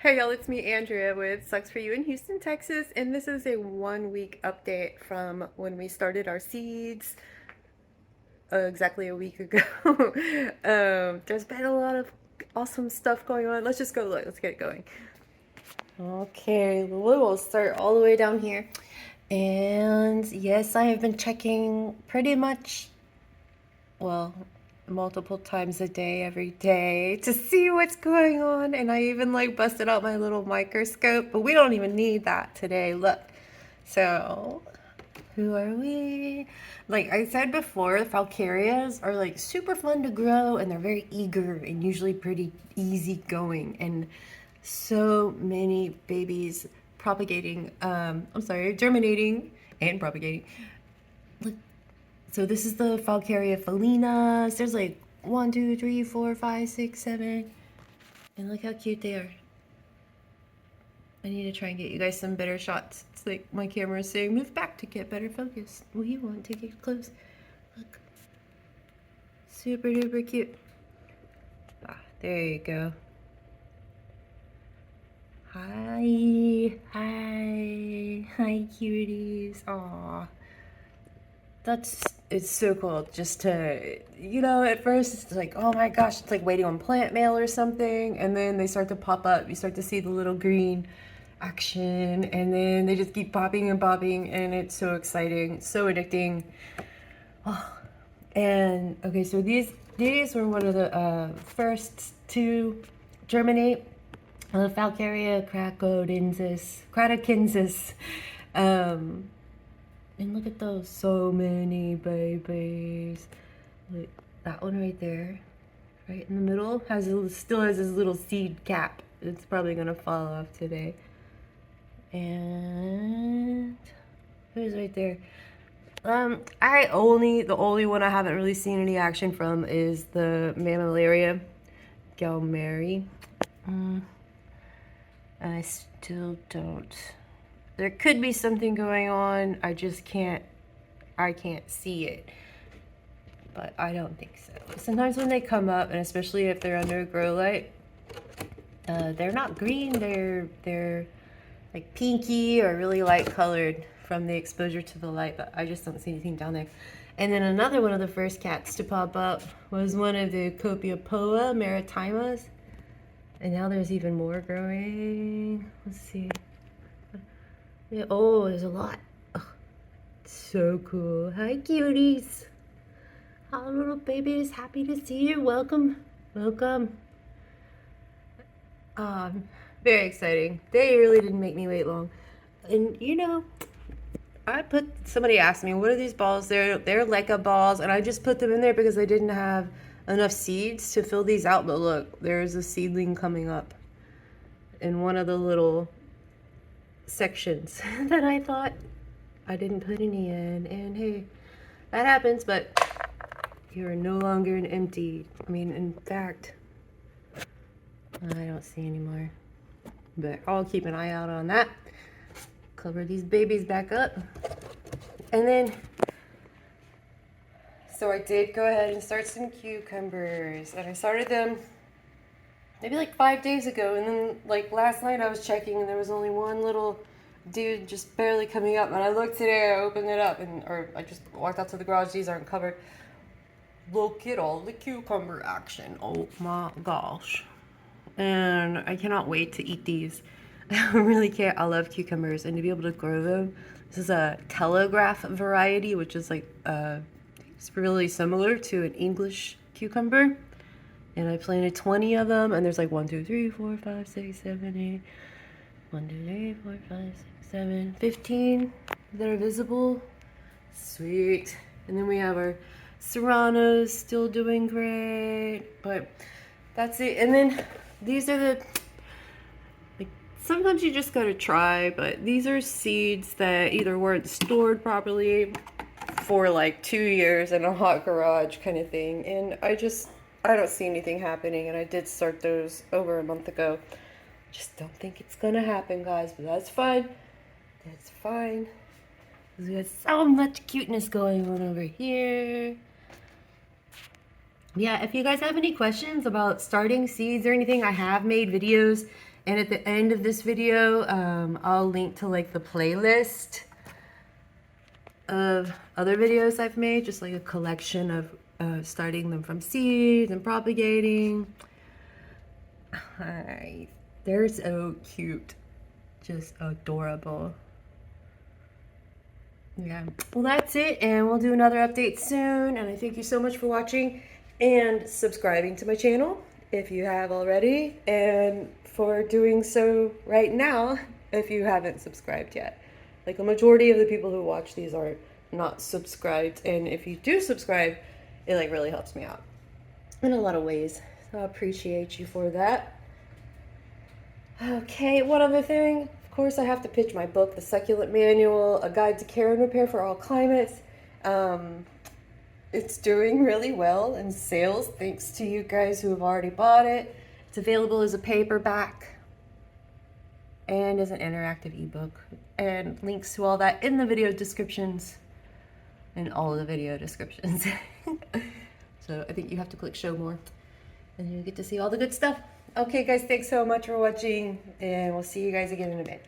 Hey y'all, it's me Andrea with Sucs For You in Houston, Texas, and this is a 1 week update from when we started our seeds exactly a week ago. There's been a lot of awesome stuff going on. Let's just go look. Let's get it going. Okay, we'll start all the way down here. And yes, I have been checking pretty much, well, multiple times a day, every day, to see what's going on. And I even like busted out my little microscope, but we don't even need that today. Look. So, who are we? Like I said before, Falcarias are like super fun to grow and they're very eager and usually pretty easy going. And so many babies germinating and propagating. Look, so this is the Falcaria felinas. There's like 1, 2, 3, 4, 5, 6, 7. And look how cute they are. I need to try and get you guys some better shots. It's like my camera is saying, move back to get better focus. We want to get close. Look. Super duper cute. Ah, there you go. Hi. Hi. Hi, cuties. Aw. It's so cool just to, at first it's like, oh my gosh, it's like waiting on plant mail or something. And then they start to pop up. You start to see the little green action, and then they just keep popping and popping, and it's so exciting, so addicting. Oh, and okay, so these were one of the first to germinate. Falcaria cratokensis. And look at those, so many babies. Look, that one right there, right in the middle, still has this little seed cap. It's probably gonna fall off today. And who's right there? The only one I haven't really seen any action from is the Mammillaria Galmeri. I still don't. There could be something going on. I can't see it. But I don't think so. Sometimes when they come up, and especially if they're under a grow light, they're not green. They're like pinky or really light colored from the exposure to the light, but I just don't see anything down there. And then another one of the first cats to pop up was one of the Copiopoa maritimas. And now there's even more growing. Let's see. Yeah, oh, there's a lot. Oh, so cool. Hi, cuties. Hi, little babies. Happy to see you. Welcome. Welcome. Very exciting. They really didn't make me wait long. And somebody asked me, what are these balls? They're Leica balls, and I just put them in there because I didn't have enough seeds to fill these out. But look, there's a seedling coming up in one of the little sections that I thought I didn't put any in. And hey, that happens, but you're no longer an empty. In fact, I don't see any more. But I'll keep an eye out on that. Cover these babies back up. And then, so I did go ahead and start some cucumbers. And I started them maybe like 5 days ago. And then like last night I was checking and there was only one little dude just barely coming up. And I looked today, I opened it up, or I just walked out to the garage. These aren't covered. Look at all the cucumber action. Oh my gosh. And I cannot wait to eat these. I really can't. I love cucumbers, and to be able to grow them. This is a telegraph variety, which is like it's really similar to an English cucumber. And I planted 20 of them, and there's like 1, 2, 3, 4, 5, 6, 7, 8. 1, 2, 3, 4, 5, 6, 7, 15 that are visible. Sweet. And then we have our serranos still doing great, but that's it. And then these are sometimes you just gotta try, but these are seeds that either weren't stored properly for like 2 years in a hot garage kind of thing. And I don't see anything happening. And I did start those over a month ago. Just don't think it's gonna happen, guys, but that's fine. That's fine. We got so much cuteness going on over here. Yeah, if you guys have any questions about starting seeds or anything, I have made videos And at the end of this video, I'll link to like the playlist of other videos I've made, just like a collection of starting them from seeds and propagating. Hi, they're so cute, just adorable. Yeah, well that's it, and we'll do another update soon, and I thank you so much for watching and subscribing to my channel if you have already, and for doing so right now if you haven't subscribed yet. Like a majority of the people who watch these are not subscribed, and if you do subscribe, it like really helps me out in a lot of ways, so I appreciate you for that. Okay, one other thing. Of course, I have to pitch my book, The Succulent Manual, A Guide to Care and Repair for All Climates. It's doing really well in sales, thanks to you guys who have already bought it. It's available as a paperback and as an interactive ebook. And links to all that in the video descriptions, in all of the video descriptions. So I think you have to click show more, and you get to see all the good stuff. Okay guys, thanks so much for watching, and we'll see you guys again in a bit.